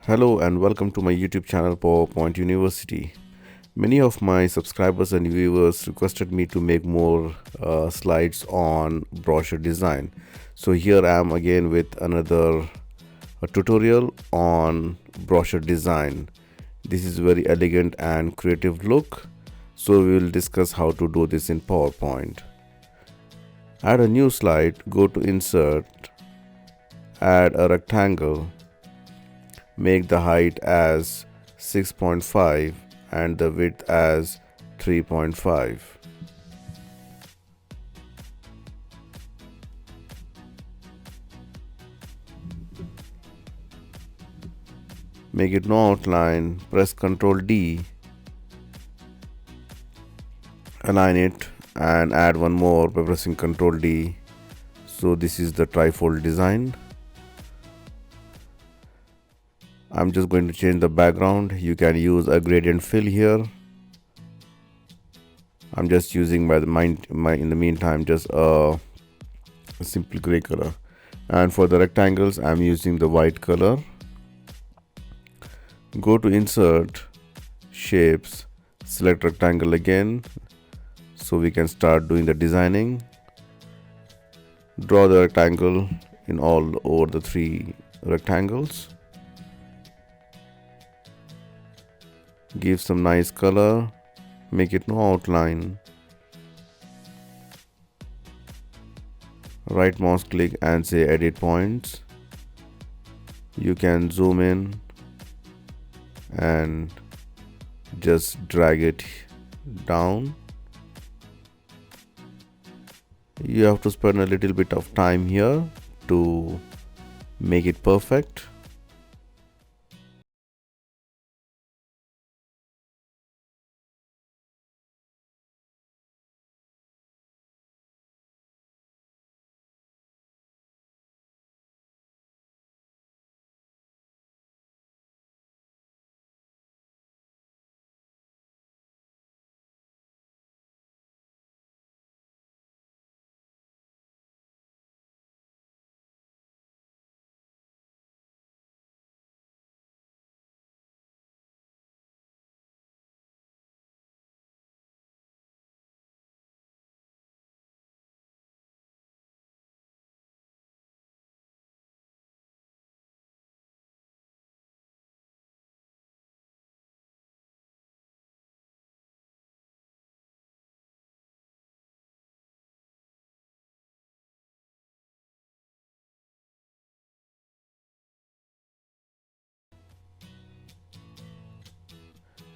Hello and welcome to my YouTube channel PowerPoint University. Many of my subscribers and viewers requested me to make more slides on brochure design. So here I am again with another tutorial on brochure design. This is very elegant and creative look. So we will discuss how to do this in PowerPoint. Add a new slide, go to Insert, add a rectangle. Make the height as 6.5 and the width as 3.5. Make it no outline, press Ctrl D, align it and add one more by pressing Ctrl D. So this is the trifold design. I'm just going to change the background. You can use a gradient fill here. I'm just using in the meantime just a simple gray color. And for the rectangles, I'm using the white color. Go to Insert, Shapes, select Rectangle again, so we can start doing the designing. Draw the rectangle in all over the three rectangles. Give some nice color, make it no outline. Right mouse click and say Edit Points. You can zoom in and just drag it down. You have to spend a little bit of time here to make it perfect.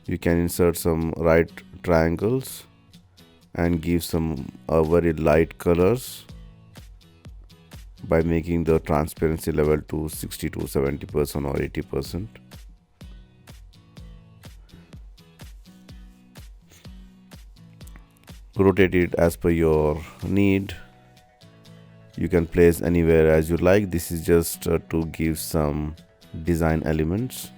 You can insert some right triangles and give some very light colors by making the transparency level to 60 to 70% or 80%. Rotate it as per your need. You can place anywhere as you like. This is just to give some design elements.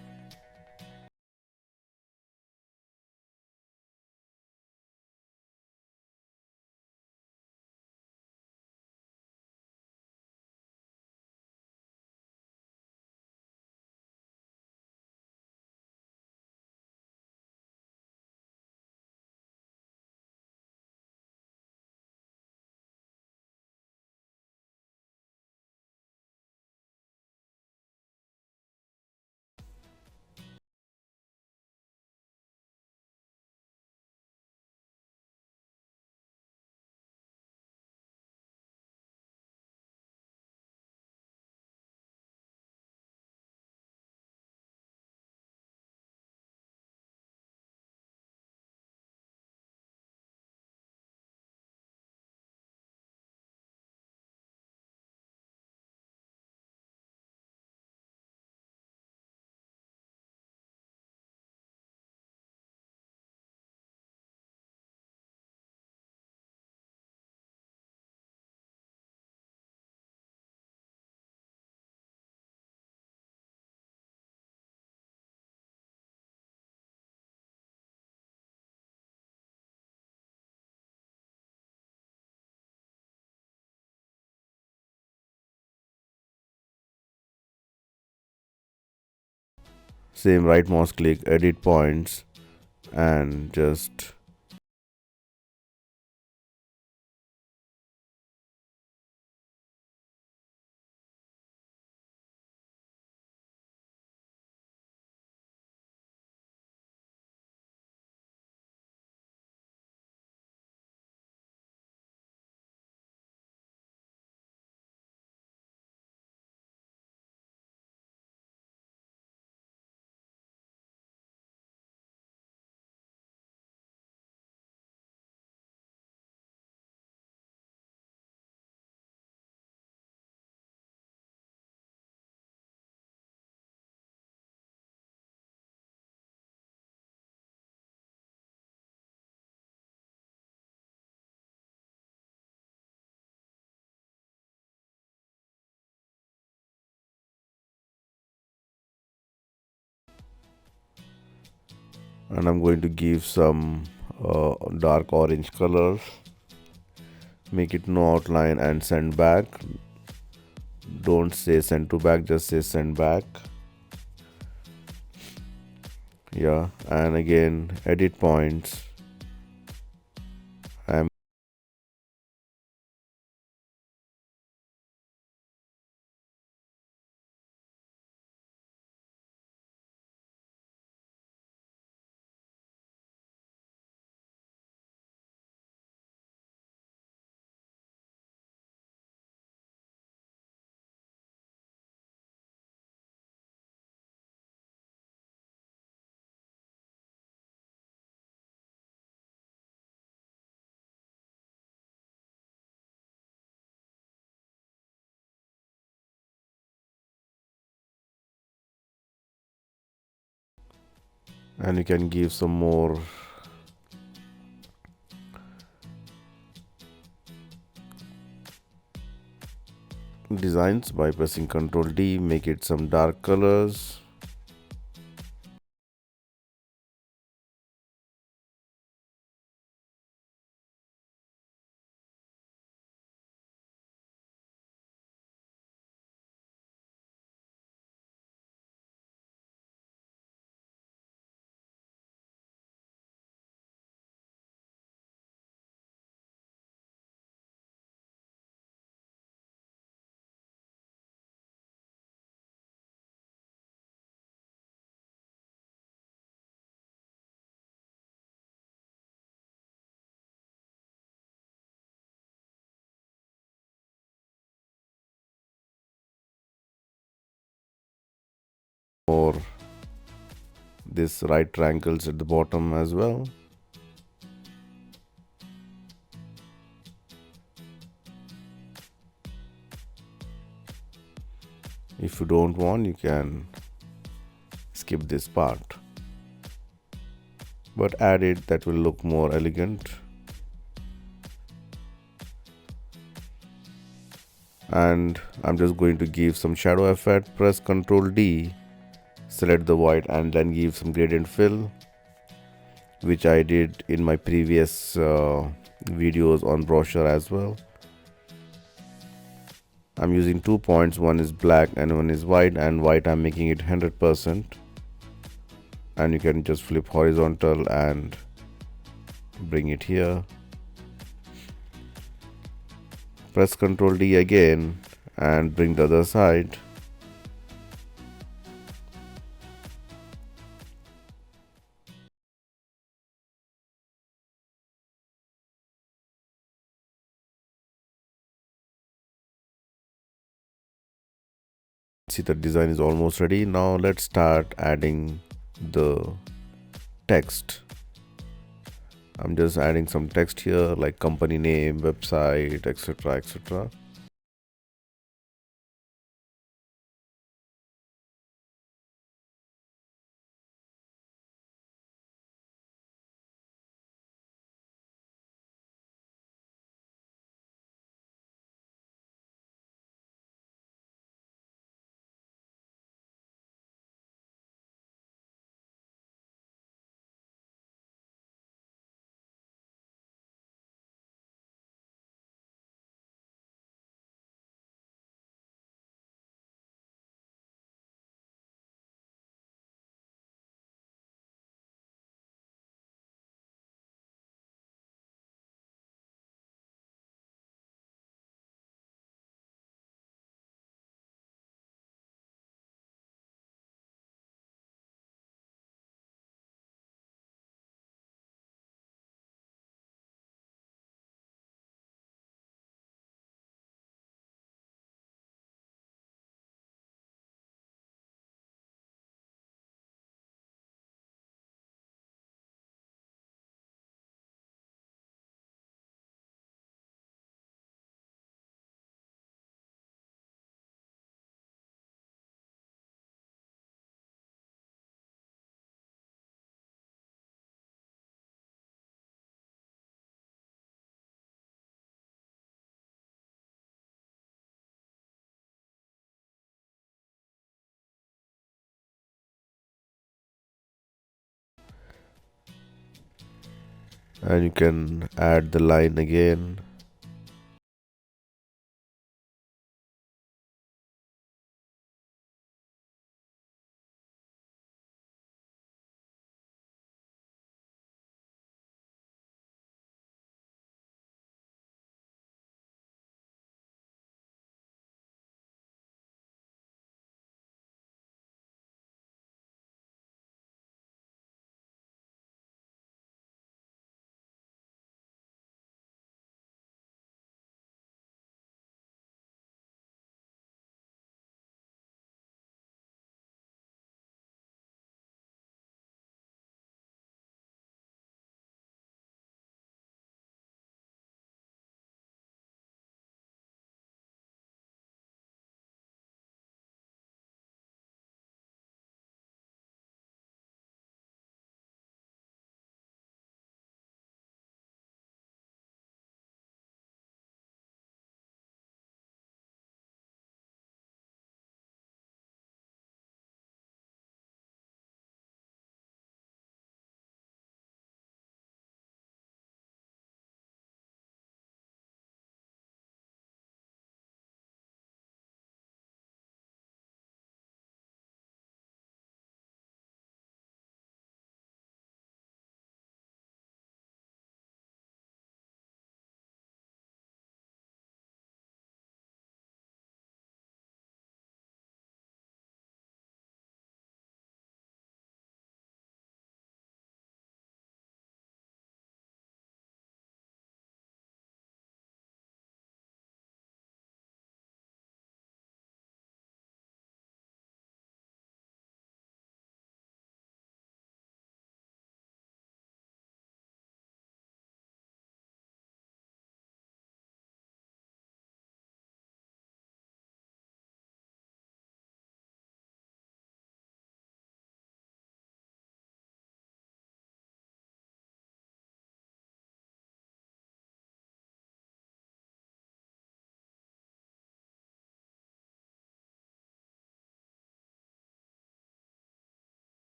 Same, right mouse click, edit points, and just and I'm going to give some dark orange color, make it no outline and send back. Don't say send to back, just say send back. Yeah, and again edit points. I'm and you can give some more designs by pressing Ctrl D, make it some dark colors. Or this right triangles at the bottom as well. If you don't want, you can skip this part, but add it, that will look more elegant. And I'm just going to give some shadow effect. Press Ctrl D, select the white, and then give some gradient fill, which I did in my previous videos on brochure as well. I'm using 2 points, one is black and one is white, and white I'm making it 100%, and you can just flip horizontal and bring it here. Press Ctrl D again and bring the other side. See, the design is almost ready. Now let's start adding the text. I'm just adding some text here like company name, website, etc, etc. and you can add the line again.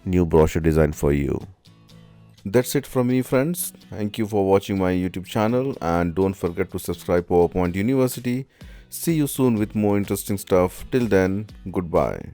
New brochure design for you. That's it from me, friends. Thank you for watching my YouTube channel, and don't forget to subscribe PowerPoint University. See you soon with more interesting stuff. Till then, goodbye.